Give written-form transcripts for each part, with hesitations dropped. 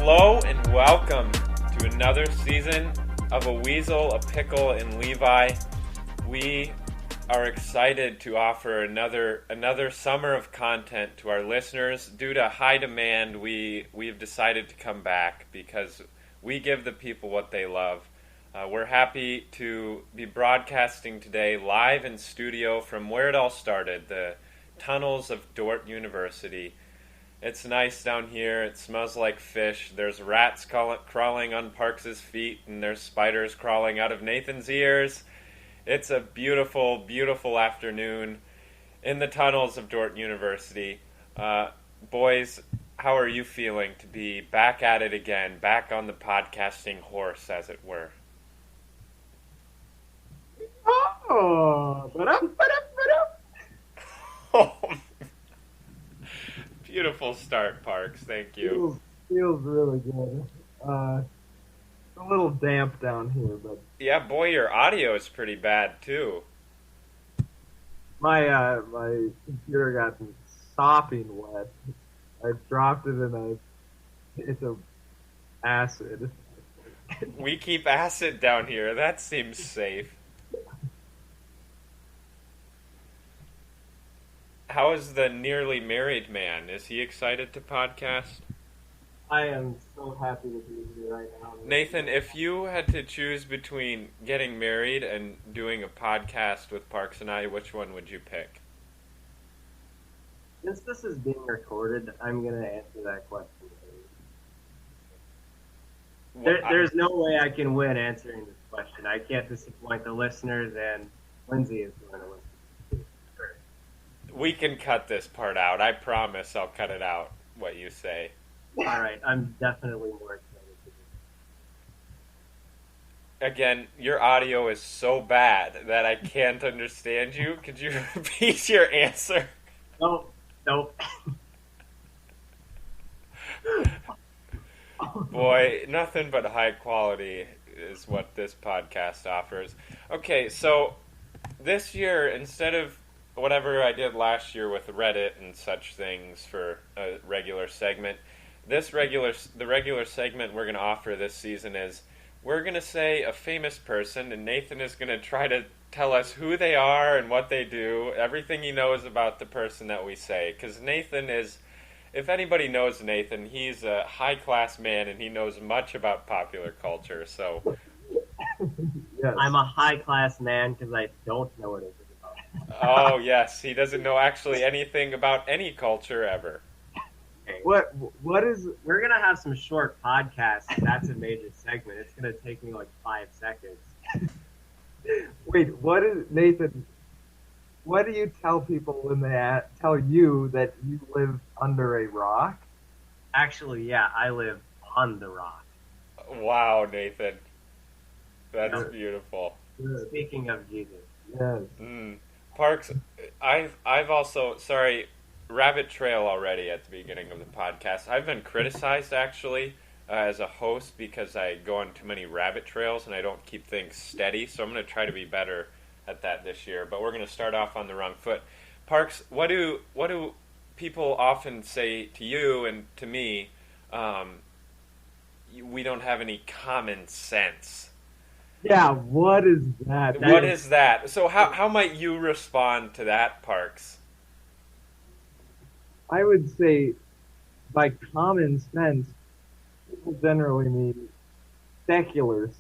Hello and welcome to another season of A Weasel, a Pickle, and Levi. We are excited to offer another summer of content to our listeners. Due to high demand, we've decided to come back because we give the people what they love. We're happy to be broadcasting today live in studio from where it all started, the tunnels of Dordt University. It's nice down here. It smells like fish. There's rats crawling on Parks's feet, and there's spiders crawling out of Nathan's ears. It's a beautiful, beautiful afternoon in the tunnels of Dordt University. Boys, how are you feeling to be back at it again, back on the podcasting horse, as it were? Oh, Beautiful start, Parks. Thank you. Feels really good. A little damp down here, but yeah, boy, your audio is pretty bad too. My computer got sopping wet. I dropped it it's a acid. We keep acid down here. That seems safe. How is the nearly married man? Is he excited to podcast? I am so happy to be here right now. Nathan, if you had to choose between getting married and doing a podcast with Parks and I, which one would you pick? Since this is being recorded, I'm going to answer that question. There's no way I can win answering this question. I can't disappoint the listeners, and Lindsay is going to listen. We can cut this part out. I promise I'll cut it out, what you say. All right, I'm definitely more excited to Again, your audio is so bad that I can't understand you. Could you repeat your answer? Nope. Boy, nothing but high quality is what this podcast offers. Okay, so this year, instead of whatever I did last year with Reddit and such things for a regular segment, the regular segment we're going to offer this season is we're going to say a famous person, and Nathan is going to try to tell us who they are and what they do, everything he knows about the person that we say. Because Nathan is, if anybody knows Nathan, he's a high-class man and he knows much about popular culture. So, yes. I'm a high-class man because I don't know what it is. Oh, yes. He doesn't know actually anything about any culture ever. What is... We're going to have some short podcasts. That's a major segment. It's going to take me like 5 seconds. Wait, Nathan, what do you tell people when they tell you that you live under a rock? Actually, yeah, I live on the rock. Wow, Nathan. That's beautiful. Speaking of Jesus. Yes. Parks, I've also, rabbit trail already at the beginning of the podcast. I've been criticized, actually, as a host because I go on too many rabbit trails and I don't keep things steady, so I'm going to try to be better at that this year, but we're going to start off on the wrong foot. Parks, what do people often say to you and to me? We don't have any common sense. Yeah, what is that? What is that? So how might you respond to that, Parks? I would say, by common sense, people generally mean secular sense.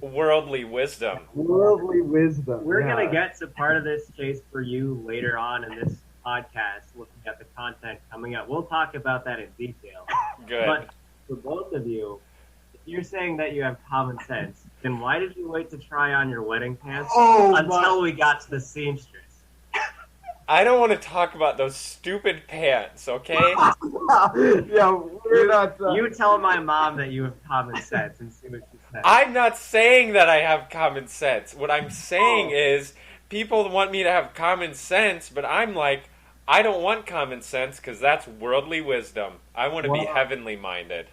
Worldly wisdom. Worldly wisdom. We're going to get to part of this case for you later on in this podcast, looking at the content coming up. We'll talk about that in detail. Good. But for both of you, if you're saying that you have common sense, then why did you wait to try on your wedding pants until we got to the seamstress? I don't want to talk about those stupid pants, okay? Yeah, we're not... You tell my mom that you have common sense and see what she says. I'm not saying that I have common sense. What I'm saying is people want me to have common sense, but I'm like, I don't want common sense because that's worldly wisdom. I want to be heavenly minded.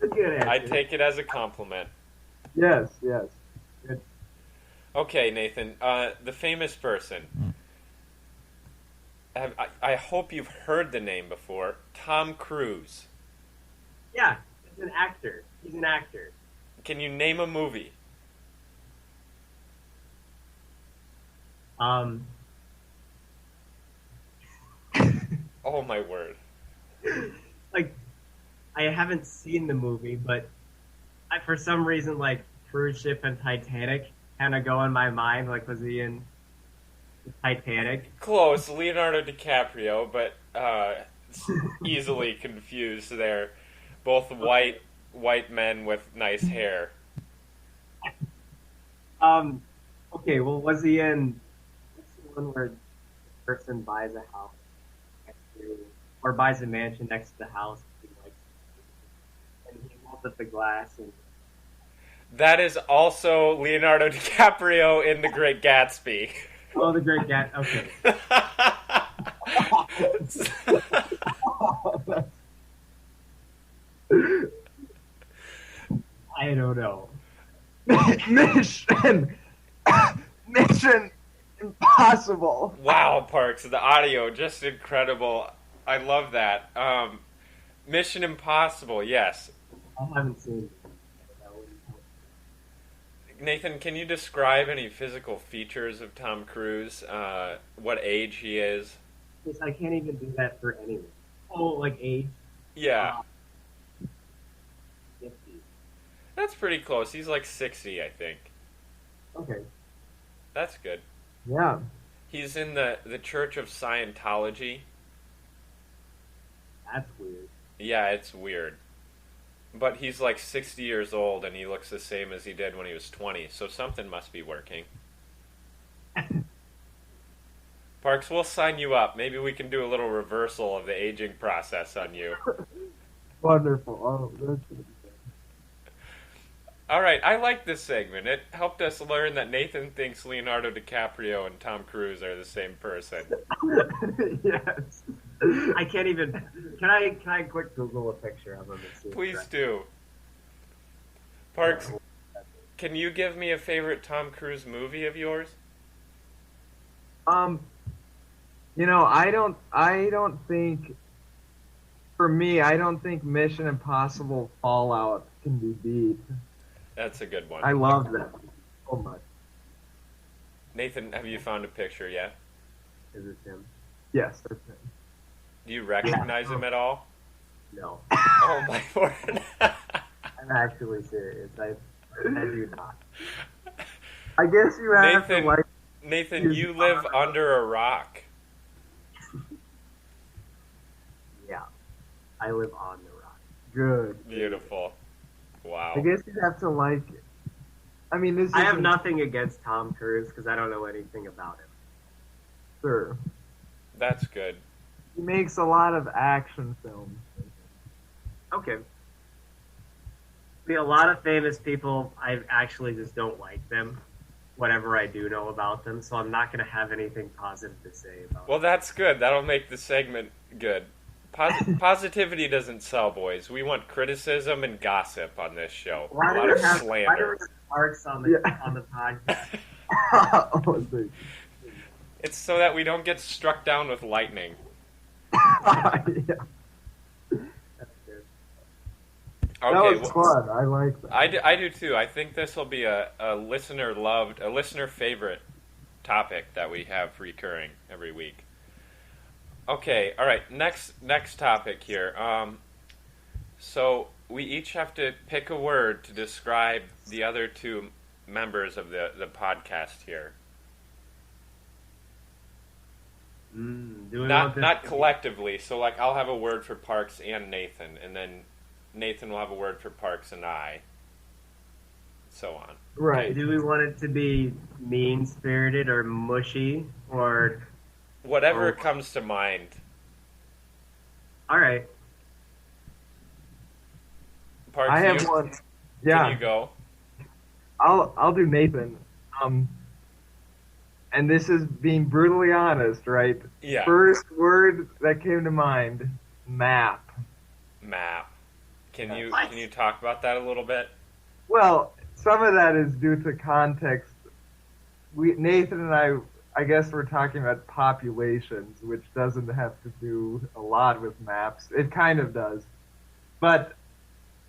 Good answer. I take it as a compliment. Yes. Good. Okay, Nathan, the famous person. I hope you've heard the name before. Tom Cruise. Yeah, it's an actor. He's an actor. Can you name a movie? Oh my word. Like, I haven't seen the movie, but for some reason, like, Cruise Ship and Titanic kind of go in my mind. Like, was he in Titanic? Close. Leonardo DiCaprio, but easily confused there. Both white men with nice hair. Okay, well, was he in what's the one where the person buys a house next to, or buys a mansion next to the house he likes, and he holds up the glass and That is also Leonardo DiCaprio in The Great Gatsby. oh, the Great Gat. Okay. I don't know. Mission Impossible. Wow, Parks, the audio, just incredible. I love that. Mission Impossible, yes. I haven't seen it. Nathan, can you describe any physical features of Tom Cruise? What age he is? Because I can't even do that for anyone. Oh, like age? Yeah. 50. That's pretty close. He's like 60, I think. Okay. That's good. Yeah. He's in the Church of Scientology. That's weird. Yeah, it's weird. But he's like 60 years old and he looks the same as he did when he was 20, so something must be working. Parks, we'll sign you up. Maybe we can do a little reversal of the aging process on you. Wonderful. Oh, that's good. All right, I like this segment. It helped us learn that Nathan thinks Leonardo DiCaprio and Tom Cruise are the same person. Yes. I can't even. Can I quick Google a picture of him? And see Please do. Parks, can you give me a favorite Tom Cruise movie of yours? I don't think, for me, I don't think Mission Impossible Fallout can be beat. That's a good one. I love that so much. Nathan, have you found a picture yet? Is it him? Yes, that's it. Do you recognize him at all? No. Oh my word. I'm actually serious. I do not. I guess you have to like. Nathan, you live under a rock. Yeah. I live on the rock. Good. Beautiful. Wow. I guess you have to like. I mean, this. I have nothing against Tom Cruise because I don't know anything about him. Sure. That's good. He makes a lot of action films. Okay. See, a lot of famous people, I actually just don't like them. Whatever I do know about them, so I'm not going to have anything positive to say about Well, them. that's good. That'll make the segment good. Positivity doesn't sell, boys. We want criticism and gossip on this show. Why A do lot we of have slander. Parks on the on the podcast? Oh, It's so that we don't get struck down with lightning. yeah. That's good. Okay, That was fun. I like that. I do too. I think this will be a listener favorite topic that we have recurring every week. Okay, all right. Next topic here. So we each have to pick a word to describe the other two members of the podcast here. Do we want Not this not to be- collectively. So like I'll have a word for Parks and Nathan, and then Nathan will have a word for Parks and I. So on. Right. Do we want it to be mean-spirited or mushy or? Whatever Oh. comes to mind. All right. Parks, I have you, one. Can Yeah. you go? I'll do Nathan. And this is being brutally honest, right? Yeah. First word that came to mind, map. Map. Can What? you talk about that a little bit? Well, some of that is due to context. Nathan and I I guess we're talking about populations, which doesn't have to do a lot with maps. It kind of does. But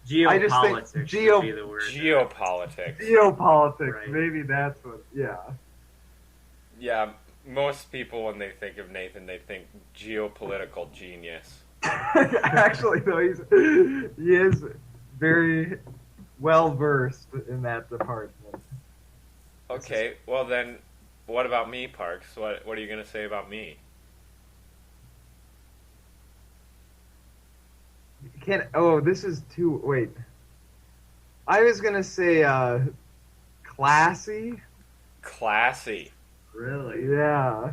I just think Geopolitics would be the word. Geopolitics. Geopolitics, Right. maybe that's what, yeah. Yeah, most people when they think of Nathan, they think geopolitical genius. Actually, though, he is very well versed in that department. Okay, well then, what about me, Parks? What are you going to say about me? This is too, wait. I was gonna say, classy? Classy. Really? Yeah.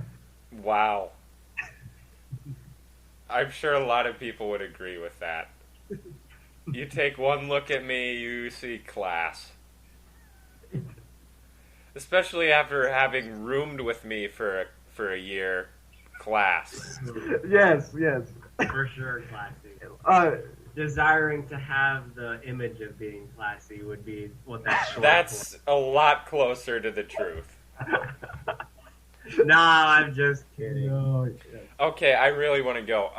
Wow. I'm sure a lot of people would agree with that. You take one look at me, you see class. Especially after having roomed with me for a year. Class. Yes. For sure, classy. Desiring to have the image of being classy would be what that's short That's a lot closer to the truth. for. Nah, I'm just kidding. No, Okay, I really want to go.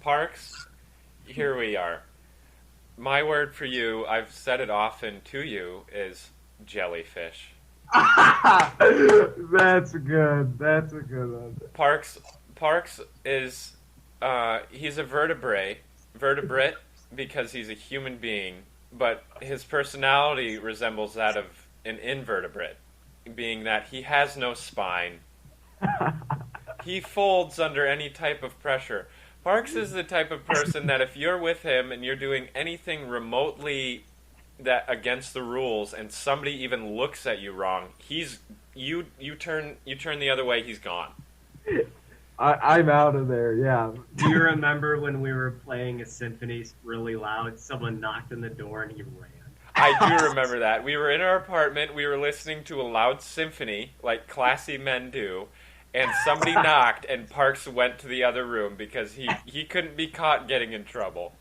Parks, here we are. My word for you, I've said it often to you, is jellyfish. That's good. That's a good one. Parks is he's a vertebrate because he's a human being, but his personality resembles that of an invertebrate, being that he has no spine. He folds under any type of pressure. Parks is the type of person that if you're with him and you're doing anything remotely that against the rules and somebody even looks at you wrong, you turn the other way, he's gone. I'm out of there, yeah. Do you remember when we were playing a symphony really loud? Someone knocked on the door and he ran. I do remember that. We were in our apartment, we were listening to a loud symphony, like classy men do, and somebody knocked, and Parks went to the other room because he couldn't be caught getting in trouble.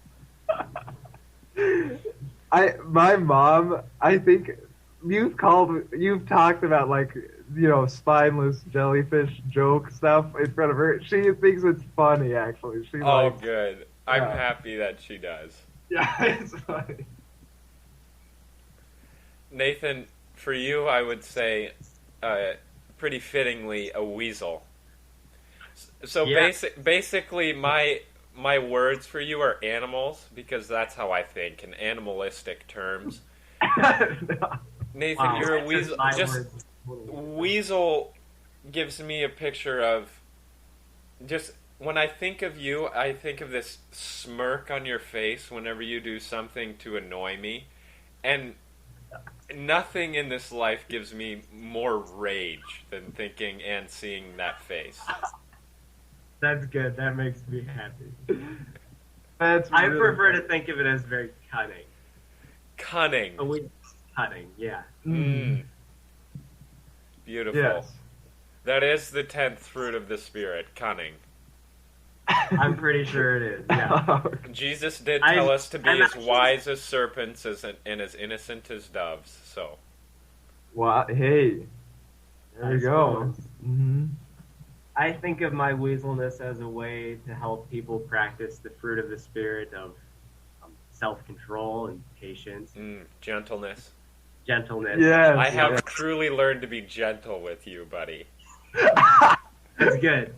My mom, I think you've talked about, like, spineless jellyfish joke stuff in front of her. She thinks it's funny, actually. She likes, Good. I'm Yeah. happy that she does. Yeah, it's funny. Nathan, for you, I would say, pretty fittingly, a weasel. So Yeah. basically, my words for you are animals, because that's how I think, in animalistic terms. Nathan, Wow, you're a that's weasel. my Just words. weasel gives me a picture of just when I think of you, I think of this smirk on your face whenever you do something to annoy me, and nothing in this life gives me more rage than thinking and seeing that face. That's good. That makes me happy. That's I really prefer funny. to think of it as very cunning. Cunning. Cunning, yeah. Mm. Beautiful. Yes. That is the 10th fruit of the Spirit, cunning. I'm pretty sure it is, yeah. Jesus did tell us to be as wise as serpents and as innocent as doves, so. Well, hey. There we go. Mm-hmm. I think of my weaselness as a way to help people practice the fruit of the Spirit of self-control and patience, Gentleness. gentleness. Yes. I have truly learned to be gentle with you, buddy. That's good.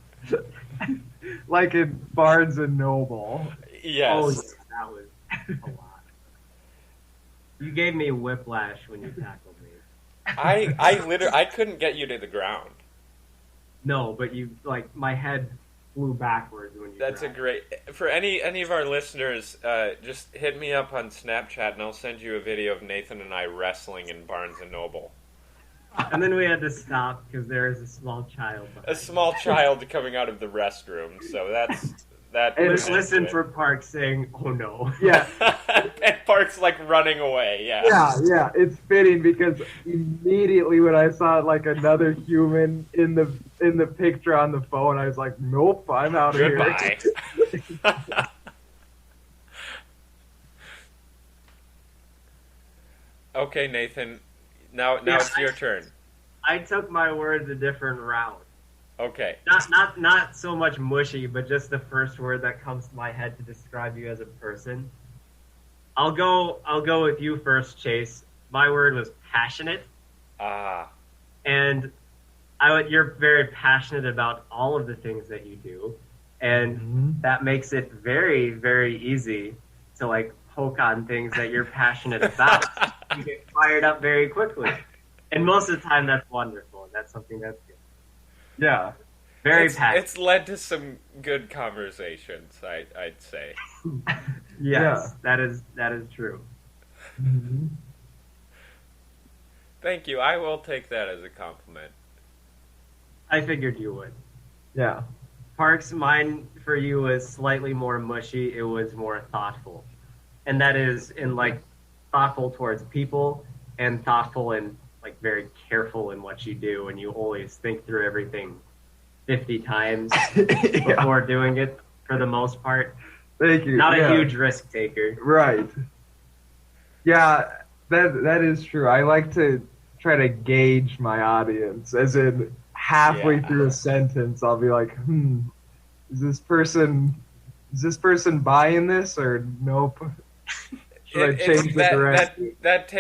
Like in Barnes and Noble. Yes. Oh, yeah, that was a lot. You gave me whiplash when you tackled me. I couldn't get you to the ground. No, but my head flew backwards when you That's a grabbed great. For any of our listeners, just hit me up on Snapchat and I'll send you a video of Nathan and I wrestling in Barnes and Noble. And then we had to stop because there is a small child A behind. small child coming out of the restroom, so that. Listen for Park saying, "Oh no." Yeah. And Park's like running away. Yeah. Yeah, it's fitting because immediately when I saw like another human in the picture on the phone, I was like, nope, I'm out of Goodbye. here. Okay, Nathan. Now it's your turn. I took my words a different route. Okay. Not so much mushy, but just the first word that comes to my head to describe you as a person. I'll go with you first, Chase. My word was passionate. And you're very passionate about all of the things that you do, and that makes it very, very easy to like poke on things that you're passionate about. You get fired up very quickly, and most of the time that's wonderful, and that's something that's good. Yeah, very passionate. It's led to some good conversations, I'd say. Yes, that is true. Mm-hmm. Thank you. I will take that as a compliment. I figured you would. Yeah. Parks, mine for you was slightly more mushy. It was more thoughtful. And that is in like thoughtful towards people and thoughtful and like very careful in what you do. And you always think through everything 50 times before doing it for the most part. Thank you. Not a huge risk taker. Right. Yeah, that is true. I like to try to gauge my audience, as in halfway through a sentence, I'll be like, is this person buying this or nope? Should I change the direction? That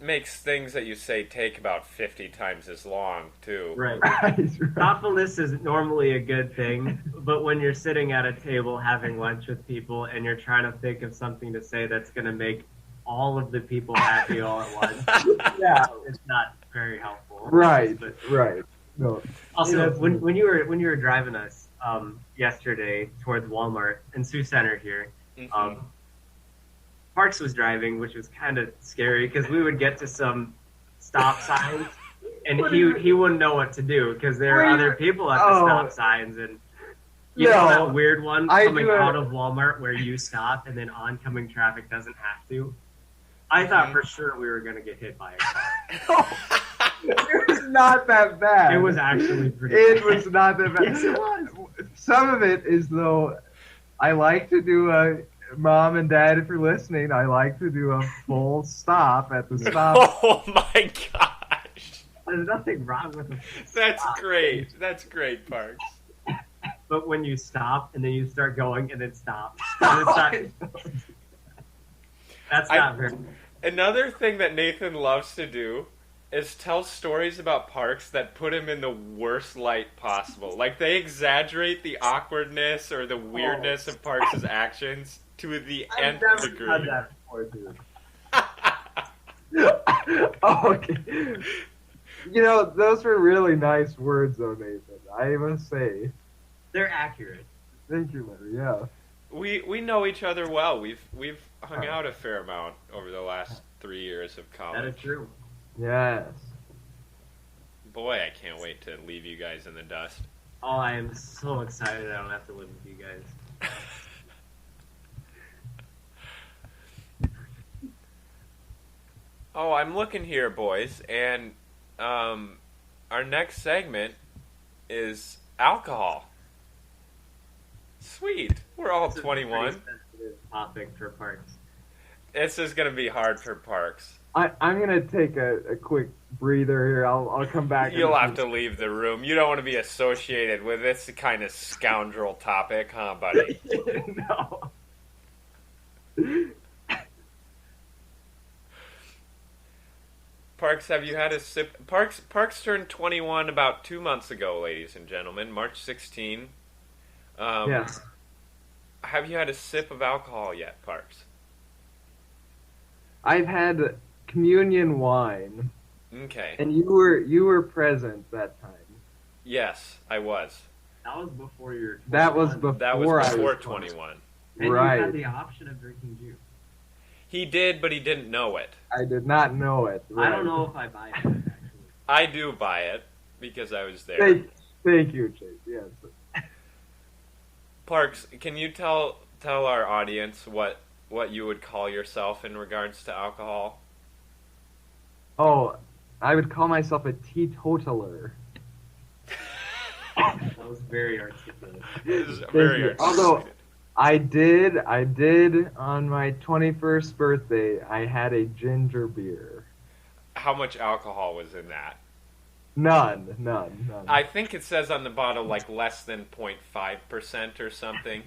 makes things that you say take about 50 times as long too. Right. Thoughtfulness is normally a good thing, but when you're sitting at a table having lunch with people and you're trying to think of something to say that's going to make all of the people happy all at once, it's not very helpful. Right. But right. No. Also, when you were driving us yesterday towards Walmart in Sioux Center here, Parks was driving, which was kind of scary because we would get to some stop signs and he wouldn't know what to do because there are other people at the stop signs, and you know that weird one coming out of Walmart where you stop and then oncoming traffic doesn't have to. I thought for sure we were going to get hit by a car. It was not that bad. It was actually pretty bad. It bad. was not that bad. Yes, it was. Some of it is, though, I like to do a, Mom and Dad, if you're listening, I like to do a full stop at the stop. Oh my gosh. There's nothing wrong with it. That's great. That's great, Parks. But when you stop and then you start going and then stop. And that's not very. Another thing that Nathan loves to do is tell stories about Parks that put him in the worst light possible. Like, they exaggerate the awkwardness or the weirdness of Parks' actions to the nth degree. I've never done that before, dude. Okay. You know, those were really nice words, though, Nathan. I must say. They're accurate. Thank you, Larry. Yeah. We know each other well. We've hung out a fair amount over the last 3 years of college. That is true. Yes. Boy, I can't wait to leave you guys in the dust. Oh, I am so excited I don't have to live with you guys. Oh, I'm looking here, boys, and our next segment is alcohol. Sweet. We're all 21. It's a very sensitive topic for Parks. This is going to be hard for Parks. I'm going to take a quick breather here. I'll come back. You'll have to leave the room. You don't want to be associated with this kind of scoundrel topic, huh, buddy? No. Parks, have you had a sip? Parks turned 21 about 2 months ago, ladies and gentlemen, March 16. Yes. Have you had a sip of alcohol yet, Parks? I've had communion wine. Okay. And you were present that time. Yes, I was. That was before you were 21. That was before I was 21. 21. And right. you had the option of drinking juice. He did, but he didn't know it. I did not know it. Right. I don't know if I buy it, actually. I do buy it because I was there. Thank you, Chase. Yes. Parks, can you tell our audience what you would call yourself in regards to alcohol? Oh, I would call myself a teetotaler. That was very articulate. It was very articulate. Although I did on my 21st birthday, I had a ginger beer. How much alcohol was in that? None. I think it says on the bottle like less than 0.5% or something.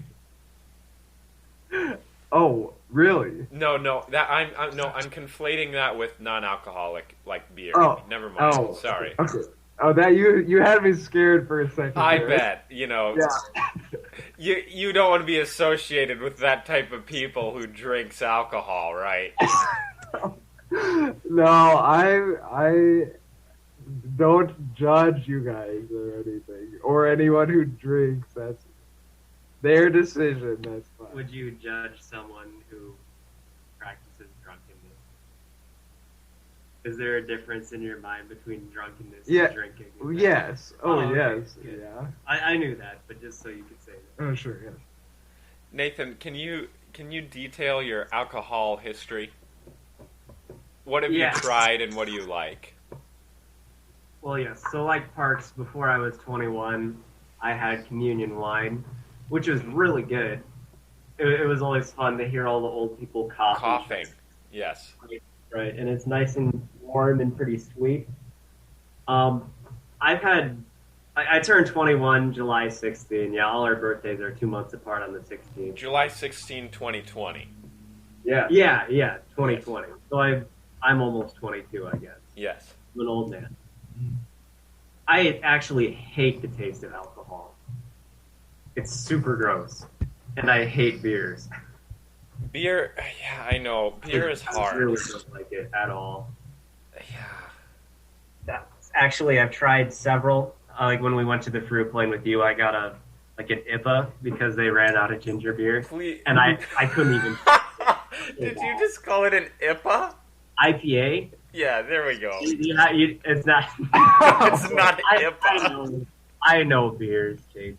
Oh, really? No, that I'm conflating that with non-alcoholic like beer. Oh, Never mind. oh, Sorry. Okay. Oh, that you had me scared for a second. I there. bet, Yeah. you don't want to be associated with that type of people who drinks alcohol, right? No, I don't judge you guys or anything, or anyone who drinks. That's their decision. That's fine. Would you judge someone who practices drunkenness? Is there a difference in your mind between drunkenness and drinking? Yes. Oh, okay. yes. Good. Yeah. I knew that, but just so you could say that. Oh, sure. Yes. Nathan, can you detail your alcohol history? What have you tried and what do you like? Well, yes. So, like Parks, before I was 21, I had communion wine, which was really good. It was always fun to hear all the old people Coughing. Yes. Right, and it's nice and warm and pretty sweet. I turned 21 July 16. Yeah, all our birthdays are 2 months apart on the 16th. July 16, 2020. Yeah, 2020. Yes. So I'm almost 22, I guess. Yes. I'm an old man. I actually hate the taste of alcohol. It's super gross, and I hate beers. Beer, yeah, I know. Beer is hard. I really don't like it at all. Yeah. Actually, I've tried several. Like when we went to the fruit plane with you, I got an IPA because they ran out of ginger beer. Please. And I couldn't even. Did you just call it an IPA? IPA? Yeah, there we go. It's not. It's not IPA. I know beers, Jake.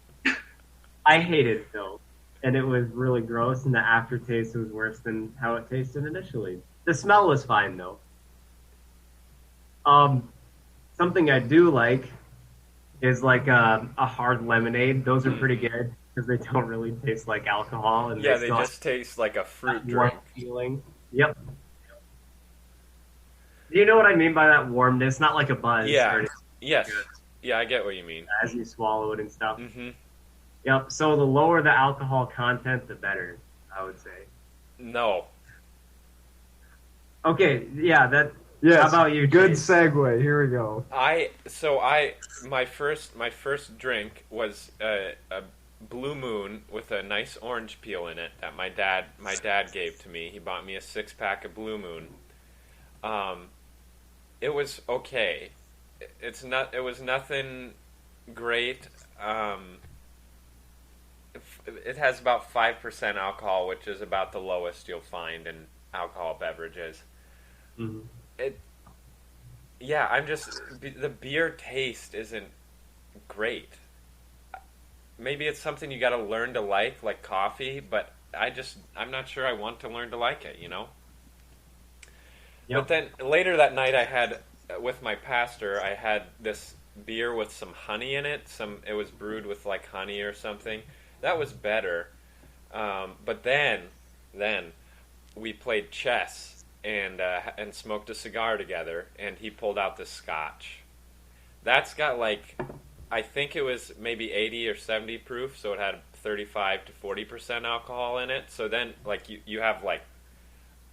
I hated it though, and it was really gross, and the aftertaste was worse than how it tasted initially. The smell was fine though. Something I do like is like a hard lemonade. Those are pretty good because they don't really taste like alcohol, and they just taste like a fruit drink. Feeling. Yep. Do you know what I mean by that warmness? Not like a buzz. Yeah. Yes. Yeah, I get what you mean. As you swallow it and stuff. Mm-hmm. Yep. So the lower the alcohol content, the better, I would say. No. Okay. Yeah. That. Yes. How about you? Good Chase? segue. Here we go. My first drink was a Blue Moon with a nice orange peel in it that my dad gave to me. He bought me a 6-pack of Blue Moon. It was okay. It was nothing great. It has about 5% alcohol, which is about the lowest you'll find in alcohol beverages. Mm-hmm. The beer taste isn't great. Maybe it's something you got to learn to like coffee, but I'm not sure I want to learn to like it, Yep. But then later that night I had, with my pastor, I had this beer with some honey in it. It was brewed with like honey or something. That was better. But then we played chess and smoked a cigar together, and he pulled out the scotch. That's got I think it was maybe 80 or 70 proof, so it had 35 to 40% alcohol in it. So then you have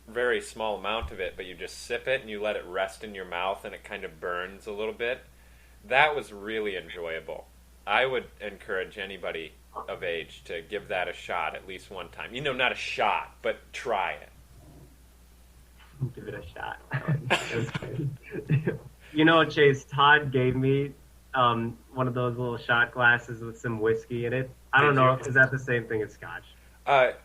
very small amount of it, but you just sip it and you let it rest in your mouth and it kind of burns a little bit. That was really enjoyable. I would encourage anybody of age to give that a shot at least one time. Not a shot, but try it. Give it a shot. Chase, Todd gave me one of those little shot glasses with some whiskey in it. I don't know. Is that the same thing as scotch?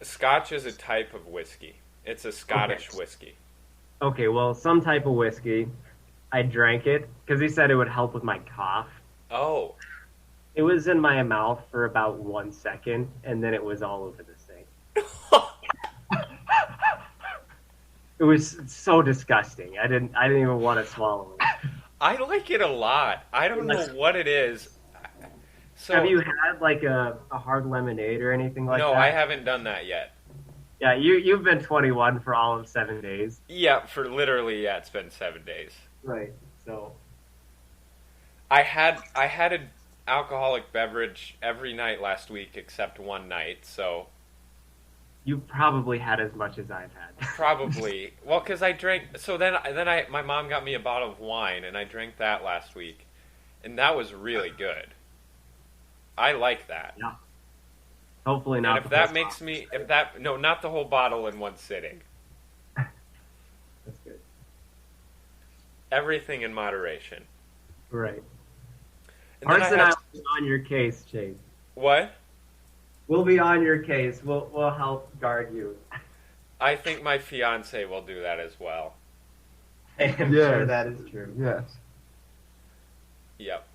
Scotch is a type of whiskey. It's a Scottish whiskey. Okay, well, some type of whiskey. I drank it because he said it would help with my cough. Oh. It was in my mouth for about 1 second, and then it was all over the thing. It was so disgusting. I didn't even want to swallow it. I like it a lot. I don't know what it is. So, have you had a hard lemonade or anything like that? No, I haven't done that yet. Yeah, you've been 21 for all of 7 days. Yeah, it's been 7 days. Right. So I had an alcoholic beverage every night last week except one night, so You probably had as much as I've had. probably. Well, because I drank. So then my mom got me a bottle of wine, and I drank that last week, and that was really good. I like that. Yeah. Hopefully not. And if that makes me, no, not the whole bottle in one sitting. That's good. Everything in moderation. Right. And then Parks and I will be on your case, Chase. What? We'll be on your case. We'll help guard you. I think my fiance will do that as well. I am sure that is true. Yes. Yep.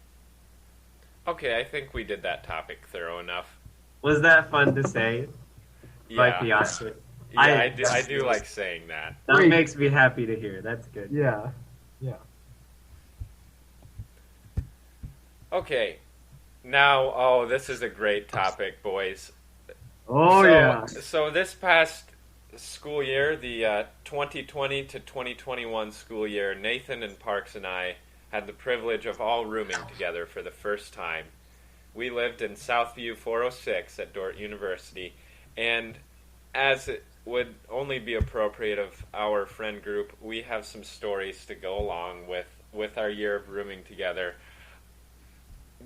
Okay, I think we did that topic thorough enough. Was that fun to say? My fiance. Yeah, I do like saying that. That makes me happy to hear. That's good. Yeah. Yeah. Okay. Now, this is a great topic, boys. Oh, So this past school year, the 2020 to 2021 school year, Nathan and Parks and I had the privilege of all rooming together for the first time. We lived in Southview 406 at Dordt University, and as it would only be appropriate of our friend group, we have some stories to go along with our year of rooming together.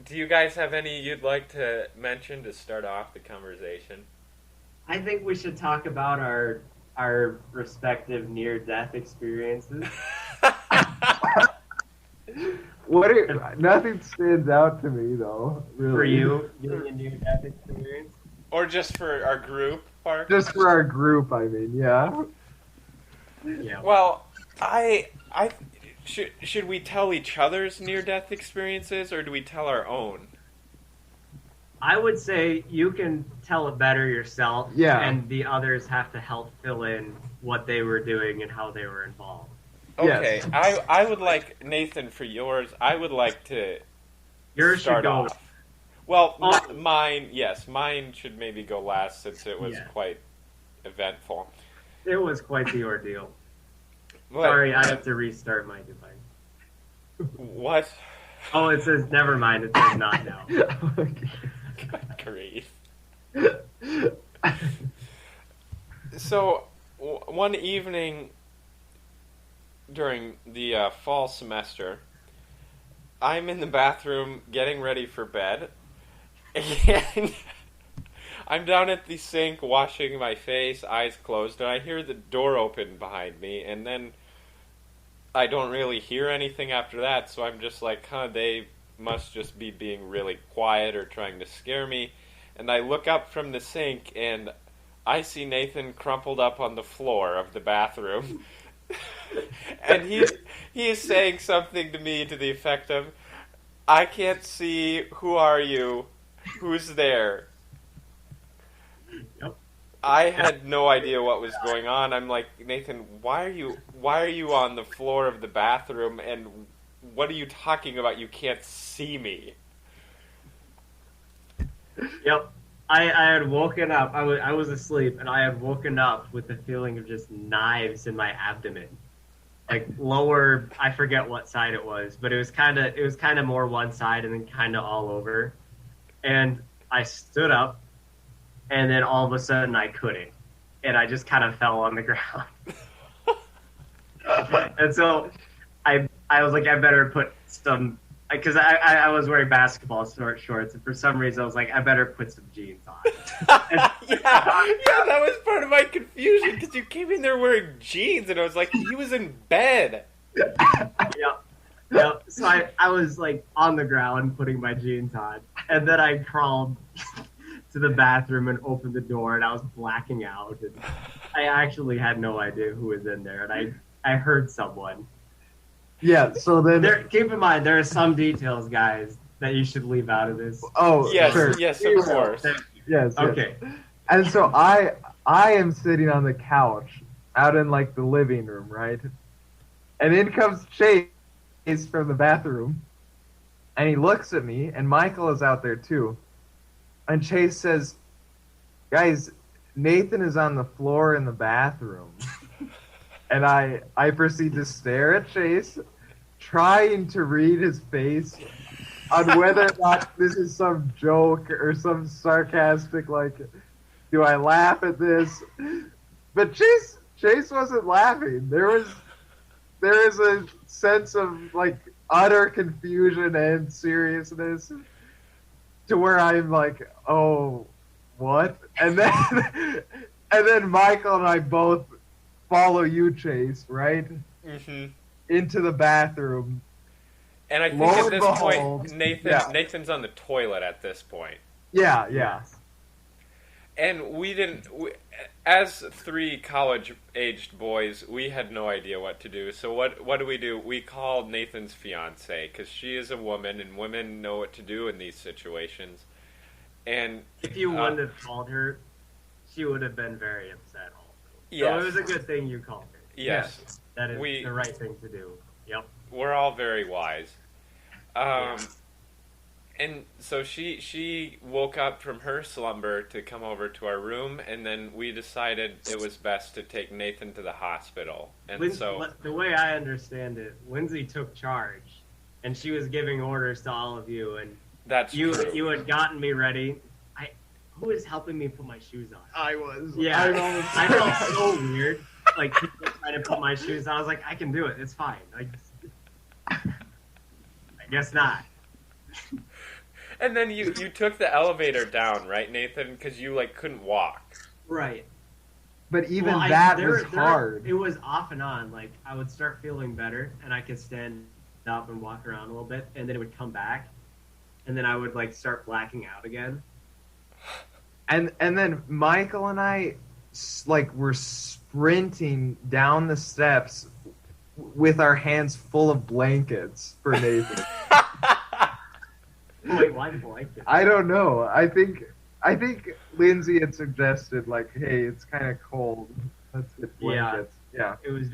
Do you guys have any you'd like to mention to start off the conversation? I think we should talk about our respective near-death experiences. Nothing stands out to me though. Really. For you, getting a near-death experience? Or just for our group, Park? Just for our group, I mean, yeah. Yeah. Well, should we tell each other's near-death experiences, or do we tell our own? I would say you can tell it better yourself, and the others have to help fill in what they were doing and how they were involved. Okay, yes. I would like, Nathan, for yours, I would like to Yours start should go. off. Well, mine should maybe go last since it was quite eventful. It was quite the ordeal. But, Sorry, I have to restart my device. What? Oh, it says never mind. It says not now. Grief. So, one evening during the fall semester, I'm in the bathroom getting ready for bed, and I'm down at the sink washing my face, eyes closed, and I hear the door open behind me, and then I don't really hear anything after that, so I'm just like, they must just be being really quiet or trying to scare me. And I look up from the sink, and I see Nathan crumpled up on the floor of the bathroom. And he's saying something to me to the effect of, "I can't see, who are you? Who's there?" Yep. I had no idea what was going on. I'm like, "Nathan, why are you on the floor of the bathroom, and what are you talking about? You can't see me." Yep. I had woken up. I was asleep, and I had woken up with the feeling of just knives in my abdomen, like lower. I forget what side it was, but it was kind of more one side, and then kind of all over. And I stood up, and then all of a sudden I couldn't, and I just kind of fell on the ground. And so I was like, I better put some. Because I was wearing basketball shorts, and for some reason I was like, I better put some jeans on. Yeah, that was part of my confusion, because you came in there wearing jeans, and I was like, he was in bed. Yep. So I was like on the ground putting my jeans on, and then I crawled to the bathroom and opened the door, and I was blacking out. And I actually had no idea who was in there, and I heard someone. Yeah, so then... Keep in mind, there are some details, guys, that you should leave out of this. Oh, yes, sure. yes, of course. Yes. Okay. And so I am sitting on the couch out in, like, the living room, right? And in comes Chase from the bathroom, and he looks at me, and Michael is out there, too. And Chase says, "Guys, Nathan is on the floor in the bathroom." And I proceed to stare at Chase, trying to read his face, on whether or not this is some joke or some sarcastic, like, do I laugh at this? But Chase wasn't laughing. There is a sense of like utter confusion and seriousness to where I'm like, oh, what? And then Michael and I both follow you, Chase, right? Mm-hmm. Into the bathroom. And I think Lo at and this behold, point, Nathan's on the toilet at this point. Yeah. And as 3 college-aged boys, we had no idea what to do. So what do? We called Nathan's fiance, because she is a woman, and women know what to do in these situations. And if you wouldn't have called her, she would have been very upset also. Yes. So it was a good thing you called her. Yes. That is the right thing to do. Yep. We're all very wise. And so she woke up from her slumber to come over to our room, and then we decided it was best to take Nathan to the hospital. And so the way I understand it, Lindsay took charge, and she was giving orders to all of you, and that's you true. You had gotten me ready. Who is helping me put my shoes on? I was. Yeah, I felt so weird. Like people trying to put my shoes on. I was like, I can do it. It's fine. I guess not. And then you took the elevator down, right, Nathan? Because you like couldn't walk. Right. But even that was hard. It was off and on. Like I would start feeling better, and I could stand up and walk around a little bit, and then it would come back, and then I would like start blacking out again. And then Michael and I like were sprinting down the steps with our hands full of blankets for Nathan. Wait, why blankets? I don't know. I think Lindsay had suggested like, hey, it's kind of cold. Let's get blankets. Yeah. It was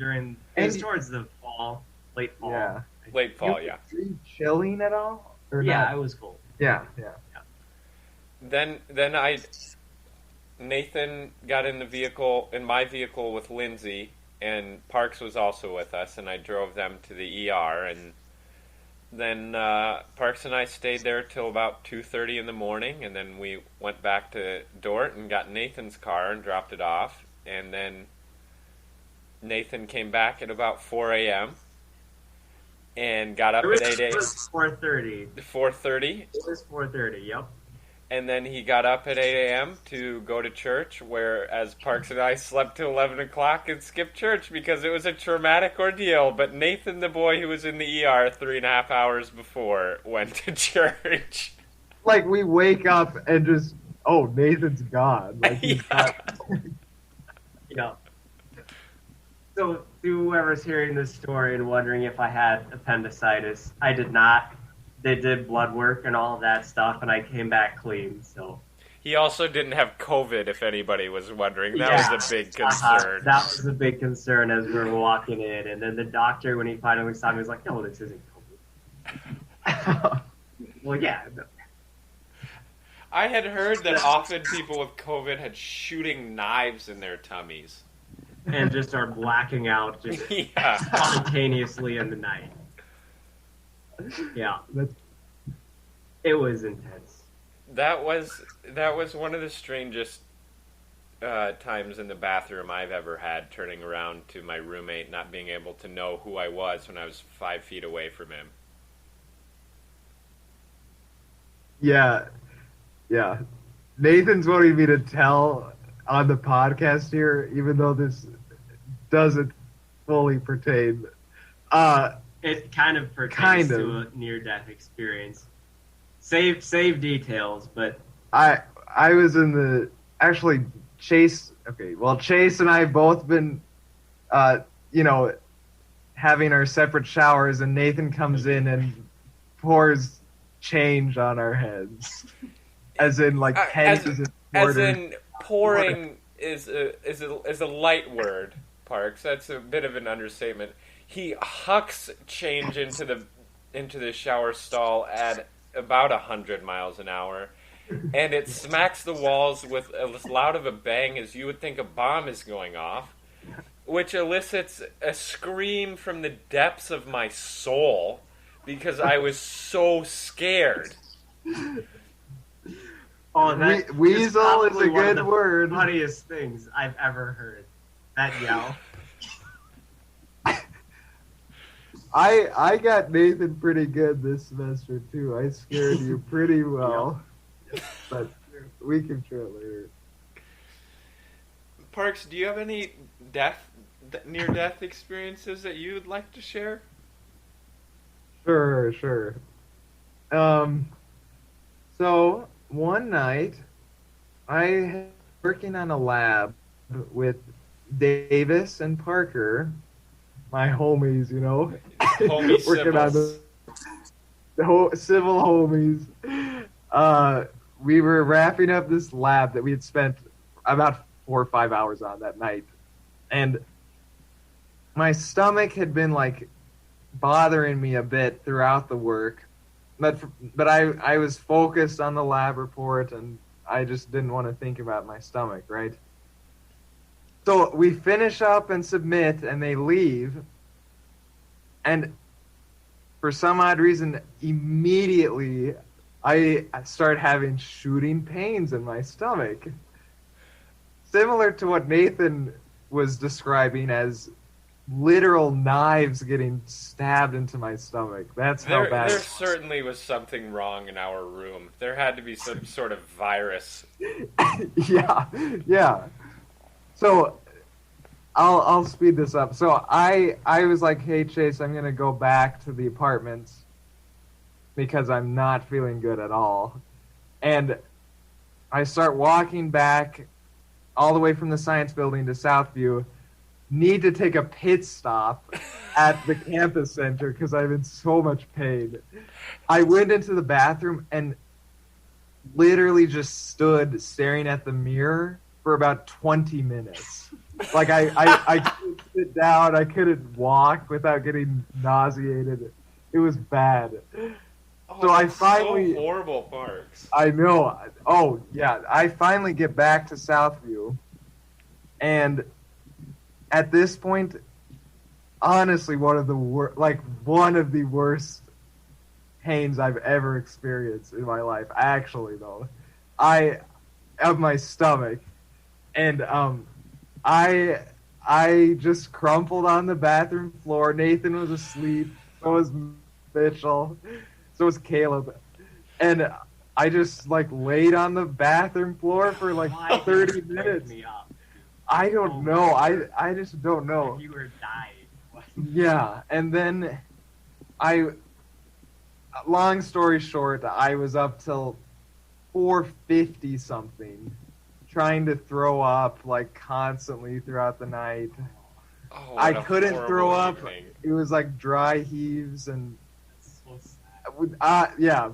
towards the fall, late fall. Yeah. Late fall, Were you chilling at all? Or not? It was cold. Yeah. Then Nathan got in my vehicle with Lindsay, and Parks was also with us, and I drove them to the ER, and then Parks and I stayed there till about 2:30 in the morning, and then we went back to Dort and got Nathan's car and dropped it off, and then Nathan came back at about 4 a.m. and got up at 8 a.m. It was 4:30. 4:30? It was 4:30, yep. And then he got up at 8 a.m. to go to church, whereas Parks and I slept till 11 o'clock and skipped church because it was a traumatic ordeal. But Nathan, the boy who was in the ER 3.5 hours before, went to church. Like, we wake up and just, oh, Nathan's gone. Like, he's not... Yeah. So, to whoever's hearing this story and wondering if I had appendicitis, I did not. They did blood work and all of that stuff, and I came back clean, so... He also didn't have COVID, if anybody was wondering. That was a big concern. That was a big concern as we were walking in, and then the doctor, when he finally saw me, was like, no, this isn't COVID. Well, yeah. No. I had heard that often people with COVID had shooting knives in their tummies. And just are blacking out just spontaneously in the night. Yeah. It was intense. That was one of the strangest times in the bathroom I've ever had, turning around to my roommate not being able to know who I was when I was 5 feet away from him. Yeah. Nathan's wanting me to tell on the podcast here, even though this doesn't fully pertain. It kind of pertains to a near-death experience. Save details, but... I was in the... Actually, Chase... Okay, well, Chase and I have both been, having our separate showers, and Nathan comes in and pours change on our heads. As in, like, pennies and quarters. As in, pouring is a light word, Parks. That's a bit of an understatement. He hucks change into the shower stall at about 100 miles an hour, and it smacks the walls with as loud of a bang as you would think a bomb is going off, which elicits a scream from the depths of my soul because I was so scared. Oh, that Weasel is probably a one of good the word. Funniest things I've ever heard. That yell. I got Nathan pretty good this semester too. I scared you pretty well. But we can share it later. Parks, do you have any near-death experiences that you'd like to share? Sure. So one night, I was working on a lab with Davis and Parker, my homies, you know. Homie Working on civils. the civil homies. We were wrapping up this lab that we had spent about 4 or 5 hours on that night, and my stomach had been like bothering me a bit throughout the work, but I was focused on the lab report, and I just didn't want to think about my stomach, right? So we finish up and submit, and they leave, and for some odd reason, immediately I start having shooting pains in my stomach. Similar to what Nathan was describing as literal knives getting stabbed into my stomach. That's how bad. There certainly was something wrong in our room. There had to be some sort of virus. Yeah. So I'll speed this up. So I was like, hey Chase, I'm gonna go back to the apartment because I'm not feeling good at all. And I start walking back all the way from the science building to Southview. Need to take a pit stop at the campus center because I'm in so much pain. I went into the bathroom and literally just stood staring at the mirror for about 20 minutes. Like I couldn't sit down, I couldn't walk without getting nauseated. It was bad. Oh, So I finally so horrible, Parks. I know. Oh yeah, I finally get back to Southview, and at this point, honestly, one of the worst pains I've ever experienced in my life. Actually, though, of my stomach, and I just crumpled on the bathroom floor. Nathan was asleep. So was Mitchell. So was Caleb, and I just like laid on the bathroom floor for like 30 minutes. Me up? I don't know. I just don't know. You were dying. Yeah, and then long story short, I was up till 4:50 something, trying to throw up like constantly throughout the night. Oh, I what a couldn't throw horrible up. evening. It was like dry heaves and That's so sad. yeah,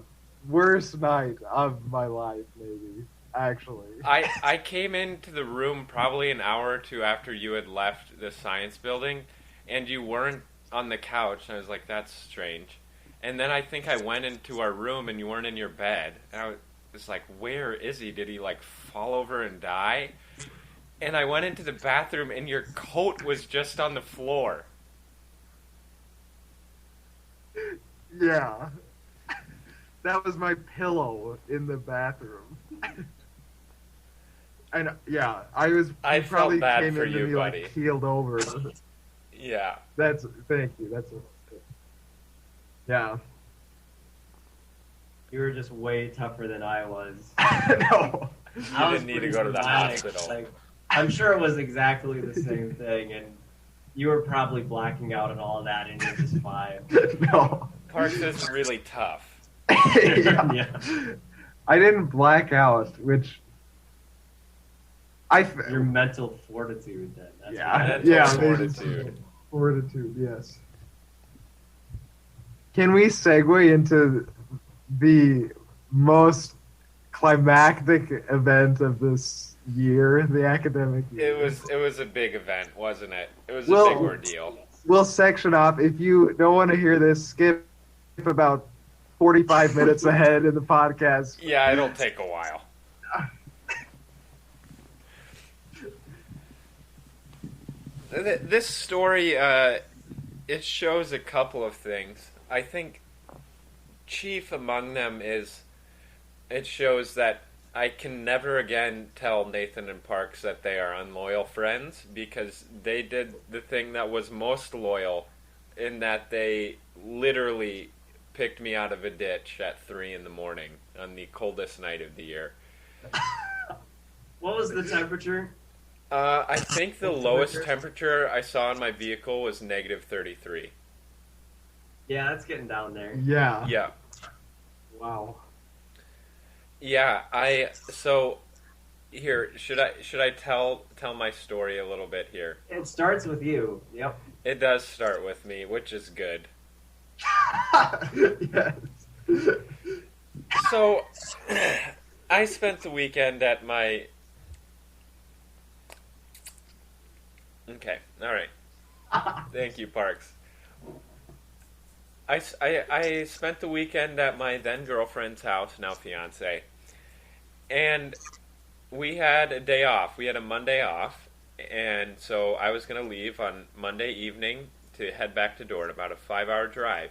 worst night of my life maybe. Actually, I came into the room probably an hour or two after you had left the science building, and you weren't on the couch, and I was like, that's strange. And then I think I went into our room, and you weren't in your bed. And I was like, where is he? Did he, like, fall over and die? And I went into the bathroom, and your coat was just on the floor. yeah, that was my pillow in the bathroom. And yeah, I you probably felt bad came for into you, me buddy. like keeled over. Yeah. Thank you. Yeah. You were just way tougher than I was. No. You I was didn't need to pretty go to the dramatic. hospital. Like, I'm sure it was exactly the same thing, and you were probably blacking out and all that, and you're just fine. No. Parks is really tough. Yeah. I didn't black out, which Your mental fortitude, then. That's yeah, Mental maybe fortitude. fortitude, yes. Can we segue into the most climactic event of this year, the academic year? It was a big event, wasn't it? It was Well- a big ordeal. We'll section off. If you don't want to hear this, skip about 45 minutes ahead in the podcast. Yeah, it'll take a while. This story, it shows a couple of things. I think chief among them is it shows that I can never again tell Nathan and Parks that they are unloyal friends, because they did the thing that was most loyal, in that they literally picked me out of a ditch at 3 in the morning on the coldest night of the year. What was the temperature? I think the lowest temperature I saw in my vehicle was negative 33. Yeah, that's getting down there. Yeah. Yeah. Wow. Yeah, so here, should I tell my story a little bit here? It starts with you. Yep. It does start with me, which is good. Yes. So I spent the weekend at my Okay, all right. Thank you, Parks. I spent the weekend at my then girlfriend's house, now fiance, and we had a day off. We had a Monday off, and so I was going to leave on Monday evening to head back to Dordt, about a 5-hour drive.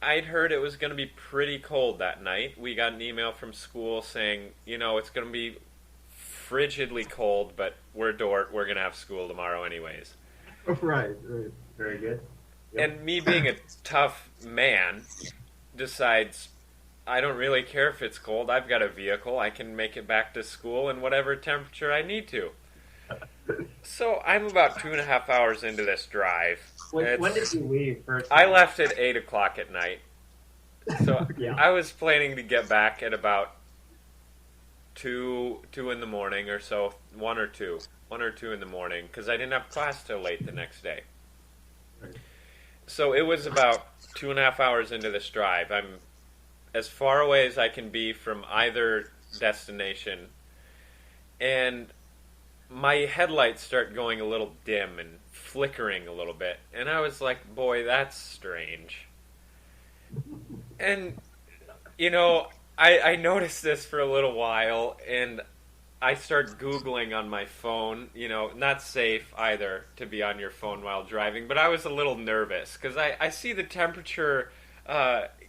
I'd heard it was going to be pretty cold that night. We got an email from school saying, it's going to be frigidly cold, but we're Dordt, we're going to have school tomorrow anyways. Right. Very good. Yep. And me being a tough man decides, I don't really care if it's cold. I've got a vehicle. I can make it back to school in whatever temperature I need to. So I'm about 2.5 hours into this drive. When did you leave first? I left at 8 o'clock at night. So Yeah. I was planning to get back at about 2 in the morning or so, 1 or 2 in the morning, because I didn't have class till late the next day. Right. So it was about 2.5 hours into this drive. I'm as far away as I can be from either destination, and my headlights start going a little dim and flickering a little bit, and I was like, boy, that's strange. And I noticed this for a little while, and I start Googling on my phone. Not safe either to be on your phone while driving, but I was a little nervous because I see the temperature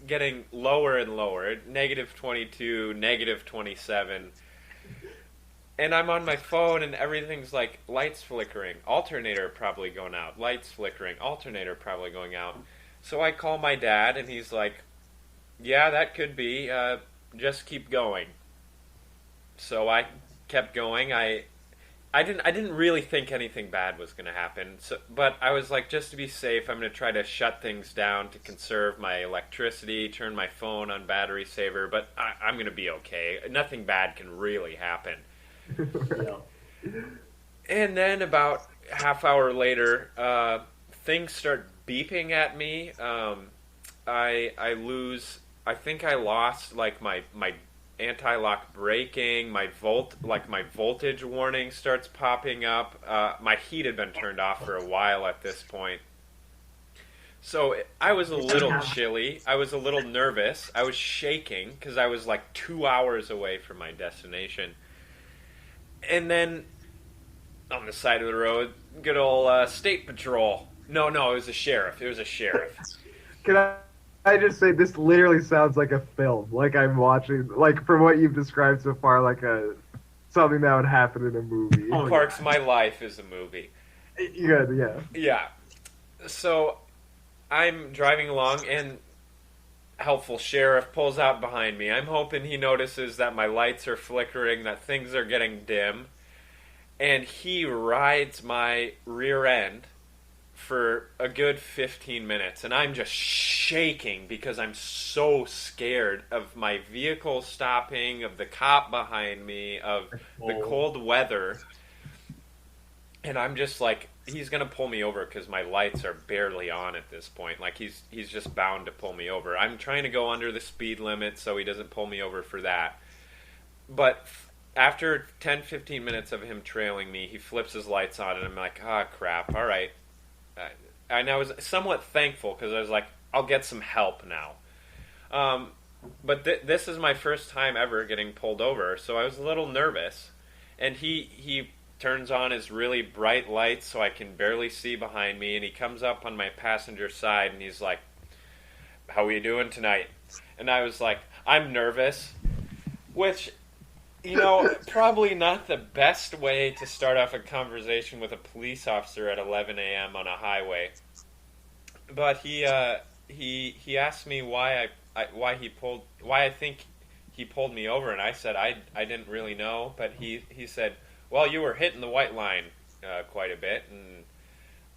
getting lower and lower, negative 22, negative 27. And I'm on my phone, and everything's like lights flickering, alternator probably going out, lights flickering, alternator probably going out. So I call my dad, and he's like, yeah, that could be, just keep going. So I kept going. I didn't really think anything bad was going to happen. But I was like, just to be safe, I'm going to try to shut things down to conserve my electricity, turn my phone on battery saver. But I'm going to be okay. Nothing bad can really happen. Yeah. And then about half hour later, things start beeping at me. I think I lost like my anti-lock braking, my voltage warning starts popping up. My heat had been turned off for a while at this point. So I was a little chilly. I was a little nervous. I was shaking because I was like 2 hours away from my destination. And then on the side of the road, good old state patrol. No, it was a sheriff. Can I just say, this literally sounds like a film. Like I'm watching, like from what you've described so far, like something that would happen in a movie. Oh, Parks, my life is a movie. Good, yeah. Yeah. So I'm driving along, and helpful sheriff pulls out behind me. I'm hoping he notices that my lights are flickering, that things are getting dim, and he rides my rear end for a good 15 minutes, and I'm just shaking because I'm so scared of my vehicle stopping, of the cop behind me, of the cold weather. And I'm just like, he's going to pull me over because my lights are barely on at this point. Like, he's just bound to pull me over. I'm trying to go under the speed limit so he doesn't pull me over for that. But after 10, 15 minutes of him trailing me, he flips his lights on, and I'm like, crap, all right. And I was somewhat thankful because I was like, I'll get some help now. But this is my first time ever getting pulled over, so I was a little nervous. And he turns on his really bright lights so I can barely see behind me, and he comes up on my passenger side, and he's like, how we doing tonight? And I was like, I'm nervous, which, probably not the best way to start off a conversation with a police officer at 11 a.m. on a highway. But he asked me why I think he pulled me over, and I said I didn't really know, but he said, well, you were hitting the white line quite a bit, and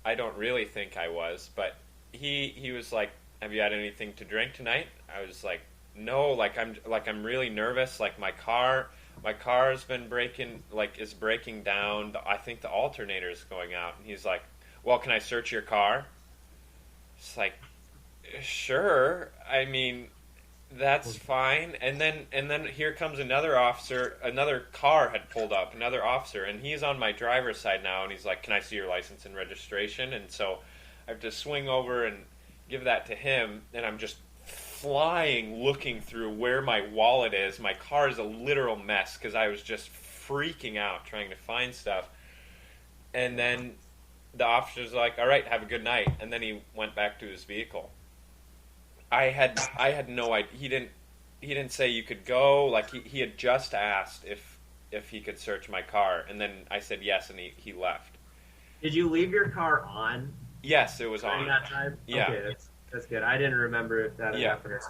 I don't really think I was, but he was like, have you had anything to drink tonight? I was like, no, I'm really nervous, like my car's been is breaking down. I think the alternator is going out. And he's like, well, can I search your car? It's like, sure. I mean, that's fine. And then here comes another officer. Another car had pulled up, another officer, and he's on my driver's side now, and he's like, can I see your license and registration? And so I have to swing over and give that to him, and I'm just flying looking through where my wallet is. My car is a literal mess because I was just freaking out trying to find stuff. And then the officer's like, all right, have a good night. And then he went back to his vehicle. I had no idea. He didn't say you could go. Like he had just asked if he could search my car, and then I said yes, and he left. Did you leave your car on? Yes, it was during on. That time? Yeah. Okay, that's good. I didn't remember if that had happened.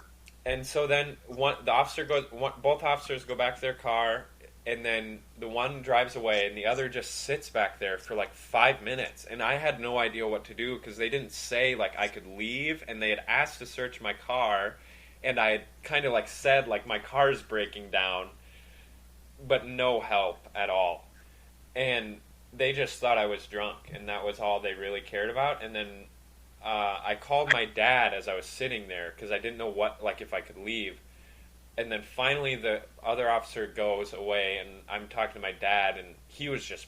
And so then both officers go back to their car, and then the one drives away, and the other just sits back there for like 5 minutes. And I had no idea what to do because they didn't say like I could leave, and they had asked to search my car, and I had kind of like said like my car's breaking down, but no help at all. And they just thought I was drunk, and that was all they really cared about. And then I called my dad as I was sitting there because I didn't know if I could leave. And then finally the other officer goes away, and I'm talking to my dad, and he was just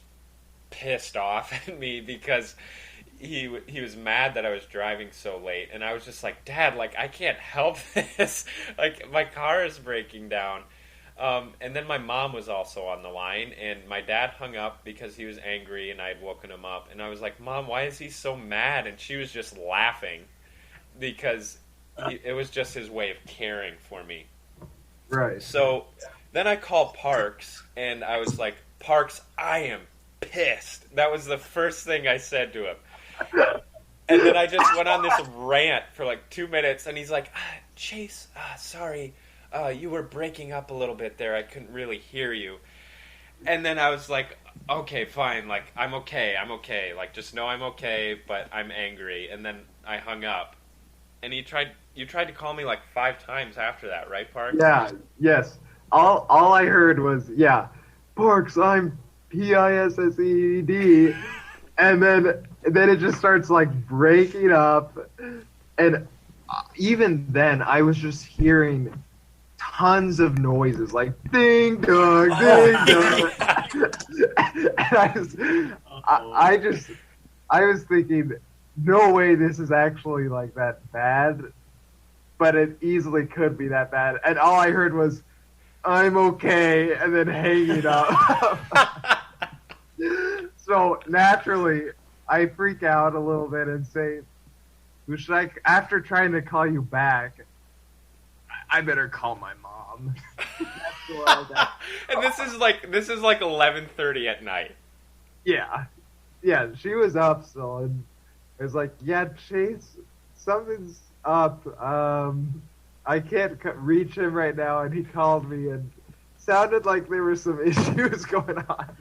pissed off at me because he was mad that I was driving so late. And I was just like, Dad, like I can't help this. Like my car is breaking down. And then my mom was also on the line, and my dad hung up because he was angry and I had woken him up. And I was like, Mom, why is he so mad? And she was just laughing because it was just his way of caring for me. Right. So then I called Parks, and I was like, Parks, I am pissed. That was the first thing I said to him. And then I just went on this rant for like 2 minutes, and he's like, Chase, sorry. You were breaking up a little bit there. I couldn't really hear you. And then I was like, okay, fine. Like, I'm okay. Like, just know I'm okay, but I'm angry. And then I hung up. And you tried to call me like 5 times after that, right, Parks? Yeah, yes. All I heard was, yeah, Parks, I'm PISSED. And then it just starts like breaking up. And even then, I was just hearing tons of noises, like ding dong, ding dong. And I was thinking, no way this is actually like that bad, but it easily could be that bad. And all I heard was, I'm okay, and then hanging up. So naturally, I freak out a little bit and say, after trying to call you back, I better call my mom. And this is like 11:30 at night. Yeah, she was up still, and it was like, yeah, Chase, something's up. I can't reach him right now, and he called me, and sounded like there were some issues going on.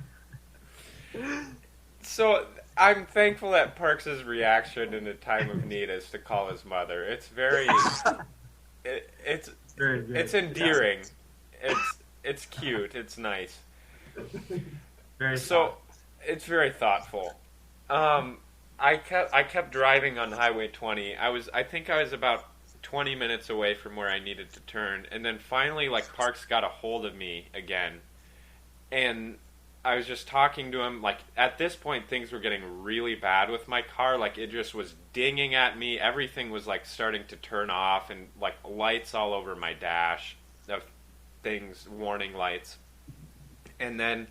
So I'm thankful that Parks' reaction in a time of need is to call his mother. It's very, it's endearing. It's cute. It's nice. It's very thoughtful. I kept driving on Highway 20. I think I was about 20 minutes away from where I needed to turn, and then finally, like, Parks got a hold of me again, and I was just talking to him. Like, at this point, things were getting really bad with my car. Like, it just was dinging at me. Everything was, like, starting to turn off, and, like, lights all over my dash of things, warning lights. And then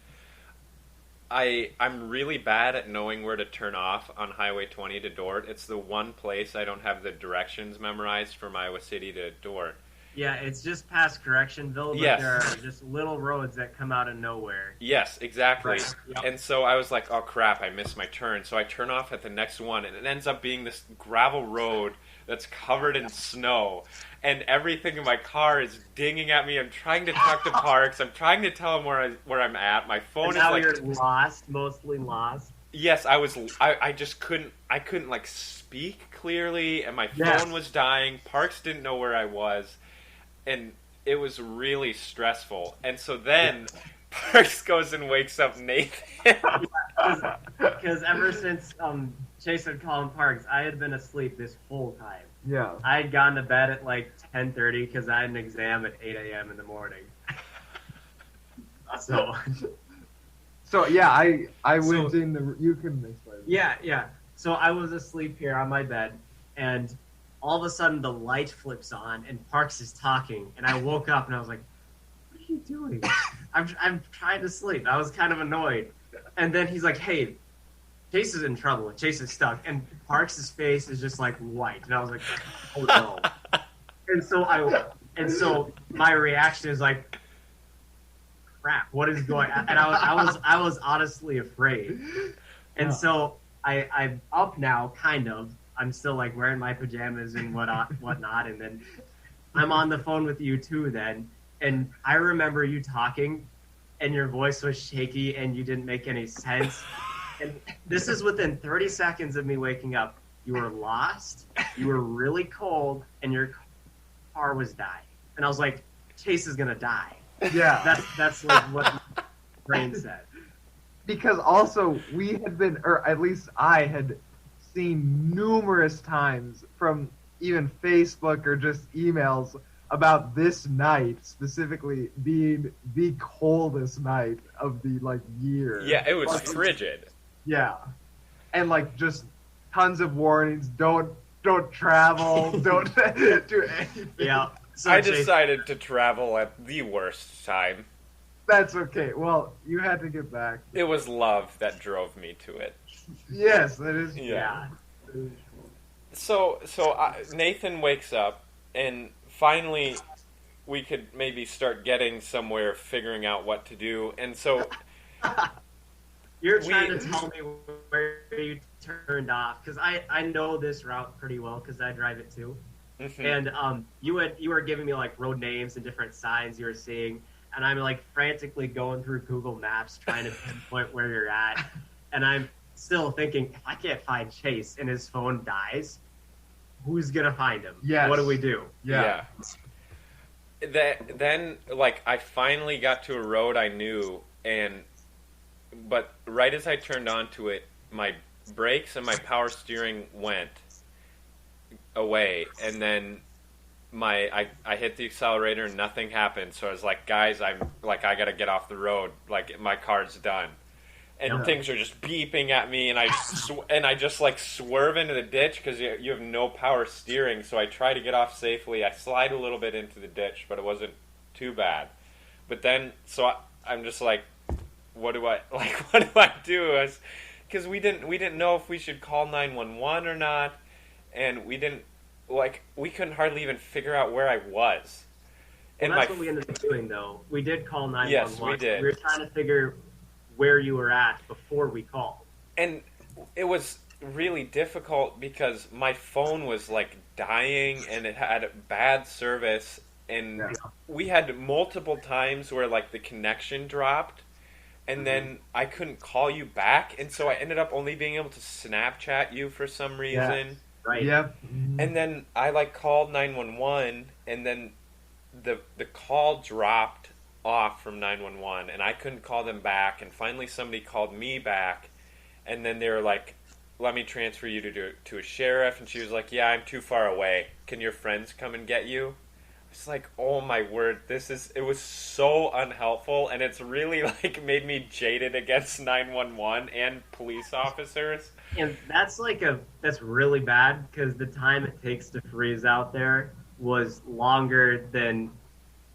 I'm really bad at knowing where to turn off on Highway 20 to Dort. It's the one place I don't have the directions memorized from Iowa City to Dort. Yeah, it's just past Correctionville, but Yes. there are just little roads that come out of nowhere. Yes, exactly. Right. Yep. And so I was like, oh crap, I missed my turn. So I turn off at the next one, and it ends up being this gravel road that's covered in snow. And everything in my car is dinging at me. I'm trying to talk to Parks. I'm trying to tell him where I'm at. My phone And is now like... you're lost, mostly lost. Yes, I just couldn't like speak clearly, and my phone Yes. was dying. Parks didn't know where I was, and it was really stressful. And so then Parks goes and wakes up Nathan. Because ever since Chase had called him Parks, I had been asleep this whole time. Yeah. I had gone to bed at like 10:30 because I had an exam at 8 a.m. in the morning. So yeah, I went in the. You can explain. Yeah. So I was asleep here on my bed, and all of a sudden the light flips on, and Parks is talking, and I woke up and I was like, "What are you doing?" I'm trying to sleep. I was kind of annoyed, and then he's like, "Hey, Chase is in trouble. Chase is stuck," and Parks' face is just like white, and I was like, "Oh no!" and so my reaction is like, crap, what is going on? And I was honestly afraid. And so I'm up now, kind of. I'm still like wearing my pajamas and whatnot. And then I'm on the phone with you too then. And I remember you talking and your voice was shaky and you didn't make any sense. And this is within 30 seconds of me waking up. You were lost, you were really cold, and your car was dying. And I was like, Chase is going to die. Yeah. That's like what my brain said. Because also we had been, or at least I had seen numerous times from even Facebook or just emails about this night specifically being the coldest night of the like year. Yeah, it was frigid. Yeah. And like just tons of warnings, don't travel, don't do anything. Yeah. So I decided to travel at the worst time. That's okay. Well, you had to get back. It was love that drove me to it. Yes, that is. Yeah. So Nathan wakes up, and finally we could maybe start getting somewhere, figuring out what to do. And so you're trying to tell me where you turned off, because I know this route pretty well because I drive it too. Mm-hmm. And you were giving me like road names and different signs you were seeing, and I'm like frantically going through Google Maps trying to pinpoint where you're at, and I'm still thinking, if I can't find Chase and his phone dies, who's gonna find him? Yes. What do we do? Yeah. Then like I finally got to a road I knew, but right as I turned onto it, my brakes and my power steering went away, and then I hit the accelerator and nothing happened. So I was like, guys, I gotta get off the road, like my car's done. And things are just beeping at me, and I just like swerve into the ditch because you have no power steering. So I try to get off safely. I slide a little bit into the ditch, but it wasn't too bad. But then, I'm just like, what do I do? Because we didn't know if we should call 911 or not, and we couldn't hardly even figure out where I was. And that's what we ended up doing, though. We did call 911. Yes, we did. We were trying to figure where you were at before we called. And it was really difficult because my phone was like dying and it had bad service, and we had multiple times where like the connection dropped, and then I couldn't call you back, and so I ended up only being able to Snapchat you for some reason. Yeah. Right. Yep. And then I like called 911, and then the call dropped off from 911, and I couldn't call them back, and finally somebody called me back, and then they were like, let me transfer you to a sheriff, and she was like, yeah, I'm too far away, can your friends come and get you? It's like, oh my word, it was so unhelpful, and it's really like made me jaded against 911 and police officers. And that's really bad, because the time it takes to freeze out there was longer than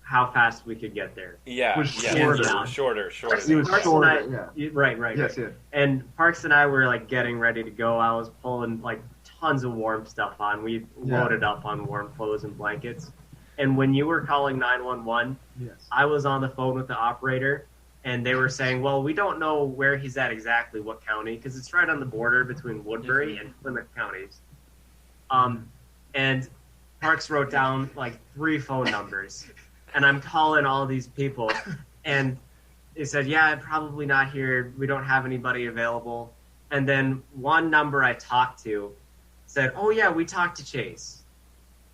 how fast we could get there. Yeah, Was yeah, shorter. shorter. He was Parks shorter, and I, yeah. right. Yes, yes. And Parks and I were like getting ready to go. I was pulling like tons of warm stuff on. We loaded up on warm clothes and blankets. And when you were calling 911, Yes. I was on the phone with the operator, and they were saying, well, we don't know where he's at exactly, what county, because it's right on the border between Woodbury and Plymouth counties. And Parks wrote down like 3 phone numbers, and I'm calling all these people, and they said, yeah, probably not here. We don't have anybody available. And then one number I talked to said, oh, yeah, we talked to Chase.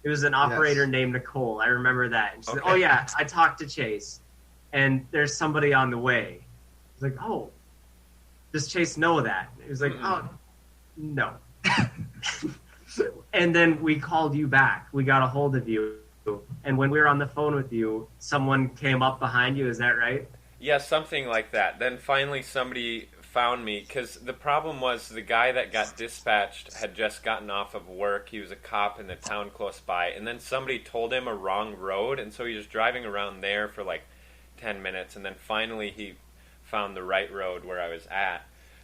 It was an operator named Nicole. I remember that. And she said, oh, yeah, I talked to Chase, and there's somebody on the way. I was like, oh, does Chase know that? He was like, oh, no. And then we called you back. We got a hold of you. And when we were on the phone with you, someone came up behind you. Is that right? Yeah, something like that. Then finally somebody found me, because the problem was the guy that got dispatched had just gotten off of work. He was a cop in the town close by, and then somebody told him a wrong road, and so he was driving around there for like 10 minutes, and then finally he found the right road where I was at.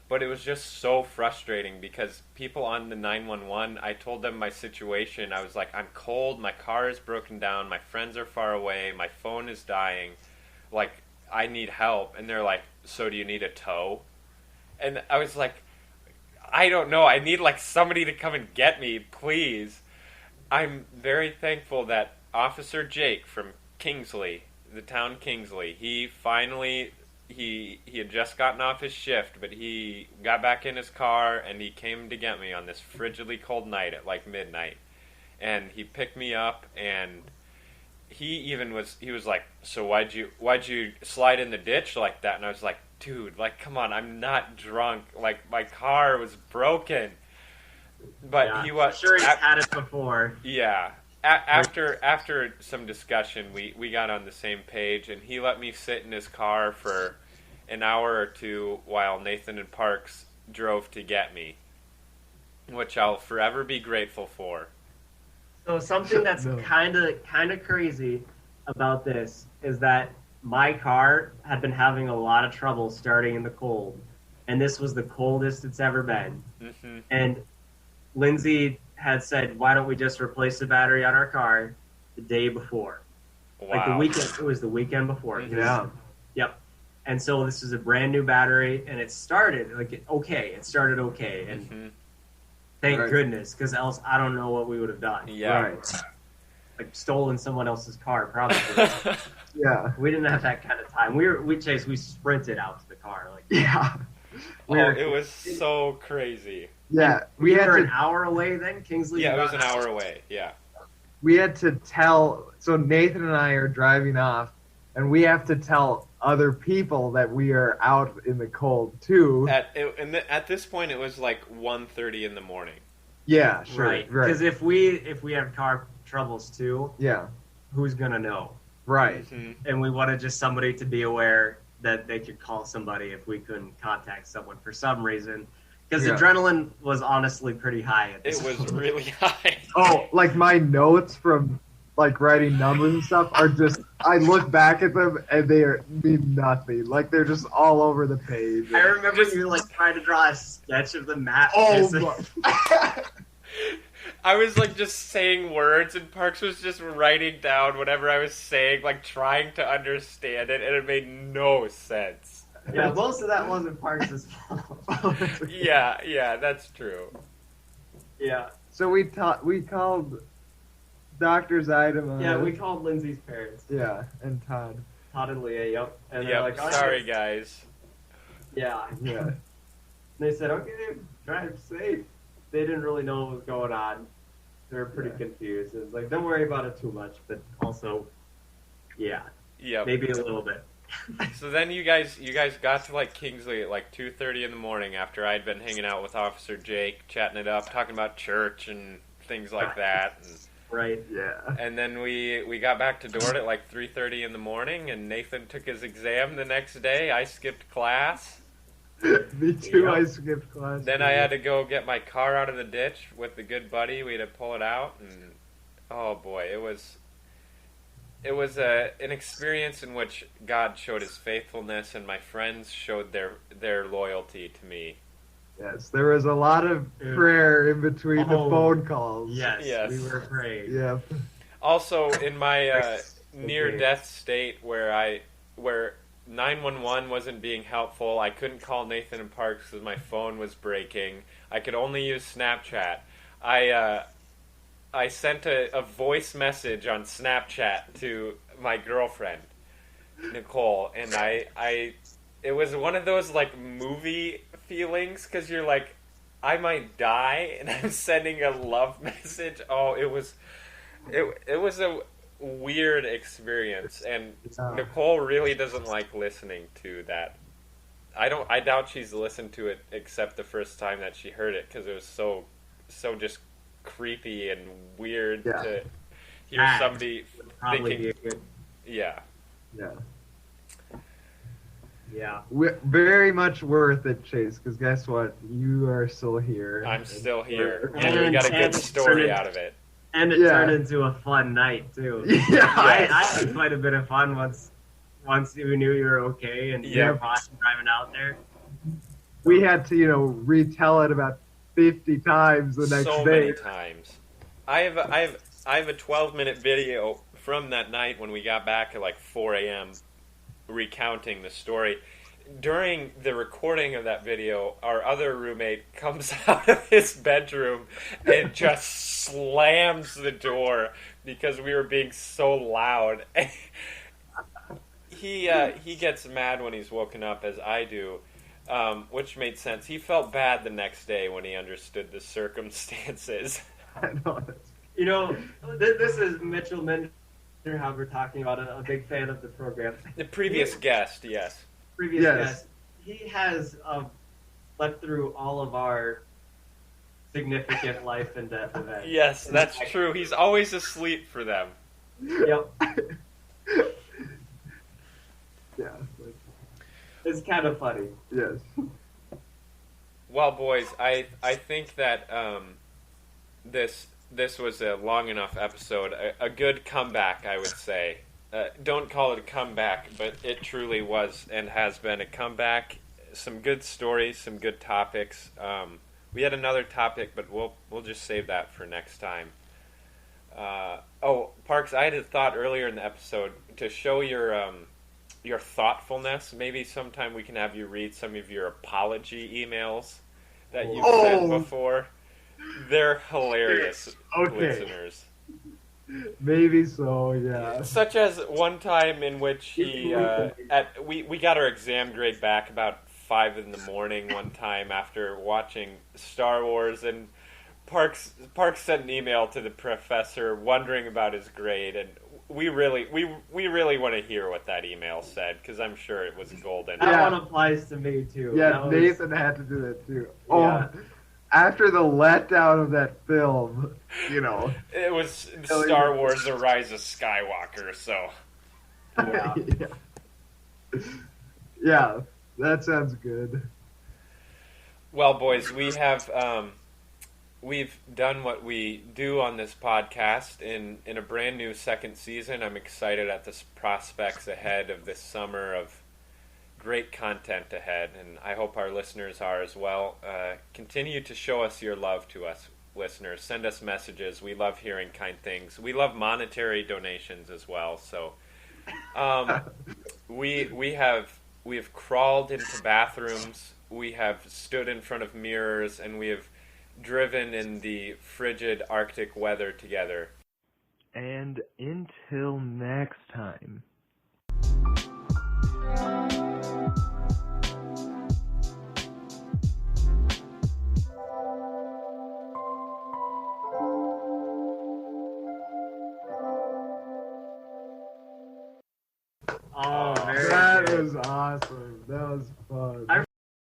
But it was just so frustrating because people on the 911, I told them my situation. I was like, I'm cold, my car is broken down, my friends are far away, my phone is dying, like, I need help. And they're like, so do you need a tow? And I was like, I don't know. I need like somebody to come and get me, please. I'm very thankful that Officer Jake from Kingsley, the town Kingsley, he finally, he had just gotten off his shift, but he got back in his car and he came to get me on this frigidly cold night at like midnight. And he picked me up, and he was like, so why'd you slide in the ditch like that? And I was like, dude, like, come on, I'm not drunk. Like, my car was broken. But yeah, he was... I'm sure he's had it before. Yeah. After some discussion, we got on the same page, and he let me sit in his car for an hour or two while Nathan and Parks drove to get me, which I'll forever be grateful for. So something that's kind of crazy about this is that my car had been having a lot of trouble starting in the cold, and this was the coldest it's ever been. Mm-hmm. And Lindsay had said, why don't we just replace the battery on our car the day before? Wow. Like the weekend. It was the weekend before. Mm-hmm. Yeah. Yep. And so this is a brand new battery, and it started okay. It started okay, and Mm-hmm. thank Right. goodness, because else I don't know what we would have done. Yeah. Right. Like stolen someone else's car, probably. Yeah. We didn't have that kind of time. We sprinted out to the car. Like, Yeah. It was so crazy. Yeah. we had were to an hour away then, Kingsley. Yeah, it was an hour away. Yeah. we had to tell, so Nathan and I are driving off, and we have to tell other people that we are out in the cold too. At this point, it was like 1:30 in the morning. Yeah, sure. Right. Because if we have car troubles too, Yeah, who's gonna know? right. Mm-hmm. And we wanted just somebody to be aware that they could call somebody if we couldn't contact someone for some reason. Because Yeah. adrenaline was honestly pretty high at this It was point. really high. Oh, like my notes from like writing numbers and stuff are just, I look back at them and they mean nothing. Like they're just all over the page. I remember you like trying to draw a sketch of the map. Oh, I was like just saying words, and Parks was just writing down whatever I was saying, like trying to understand it, and it made no sense. Yeah, most of that wasn't Parks' fault. Yeah, that's true. Yeah. So we called Dr. Zaidama. Yeah, we called Lindsay's parents. Yeah, and Todd. Todd and Leah, yep. And they're Yep, like, oh, sorry guys. Yeah. Yeah. They said, okay, drive safe. They didn't really know what was going on. They were pretty confused. It was like, don't worry about it too much, but also, yeah, Yep. maybe a little bit. So then you guys got to like Kingsley at like 2:30 in the morning after I'd been hanging out with Officer Jake, chatting it up, talking about church and things like that. Right. Yeah. And then we got back to Dort at like 3:30 in the morning, and Nathan took his exam the next day. I skipped class. Me too, Yeah. I skipped class. Then I had to go get my car out of the ditch with the good buddy. We had to pull it out, and oh boy, an experience in which God showed His faithfulness, and my friends showed their loyalty to me. Yes, there was a lot of prayer in between the phone calls. Yes, we were praying. Yeah. Also, in my near-death state, where 911 wasn't being helpful, I couldn't call Nathan and Parks because my phone was breaking. I could only use Snapchat. I sent a voice message on Snapchat to my girlfriend, Nicole, and it was one of those like movie feelings because you're like, I might die, and I'm sending a love message. Oh, it was a weird experience, and Nicole really doesn't like listening to that. I doubt she's listened to it except the first time that she heard it because it was so just creepy and weird to hear somebody thinking. Yeah. Very much worth it, Chase, because guess what? You are still here. I'm still here, and we got a good story out of it. And it turned into a fun night, too. Yeah. I had quite a bit of fun once you knew you were okay and you were driving out there. We had to, retell it about 50 times the next day. So many times. I have a 12-minute video from that night when we got back at like 4 a.m. recounting the story. During the recording of that video, our other roommate comes out of his bedroom and just slams the door because we were being so loud. He gets mad when he's woken up, as I do, which made sense. He felt bad the next day when he understood the circumstances. I know. This is Mitchell Minder, how we're talking about, a big fan of the program. The previous guest, yes. Guest. He has slept through all of our significant life and death events. Yes, that's true. He's always asleep for them. Yep. Yeah. It's kind of funny. Yes. Well, boys, I think that this was a long enough episode. A good comeback, I would say. Don't call it a comeback, but it truly was and has been a comeback. Some good stories, some good topics. We had another topic, but we'll just save that for next time. Parks, I had a thought earlier in the episode to show your thoughtfulness. Maybe sometime we can have you read some of your apology emails that you've sent before. They're hilarious, listeners. Maybe so, yeah. Such as one time in which he we got our exam grade back about 5 in the morning one time after watching Star Wars, and Parks sent an email to the professor wondering about his grade, and we really want to hear what that email said because I'm sure it was golden. That one applies to me too. Yeah, Nathan had to do that too. Yeah. After the letdown of that film, it was Star Wars: The Rise of Skywalker. So, yeah, that sounds good. Well, boys, we've done what we do on this podcast in a brand new second season. I'm excited at the prospects ahead of this summer of great content ahead, and I hope our listeners are as well. Continue to show us your love to us, listeners. Send us messages. We love hearing kind things. We love monetary donations as well. So, we have crawled into bathrooms. We have stood in front of mirrors, and we have driven in the frigid Arctic weather together. And until next time. Oh, that was awesome. That was fun.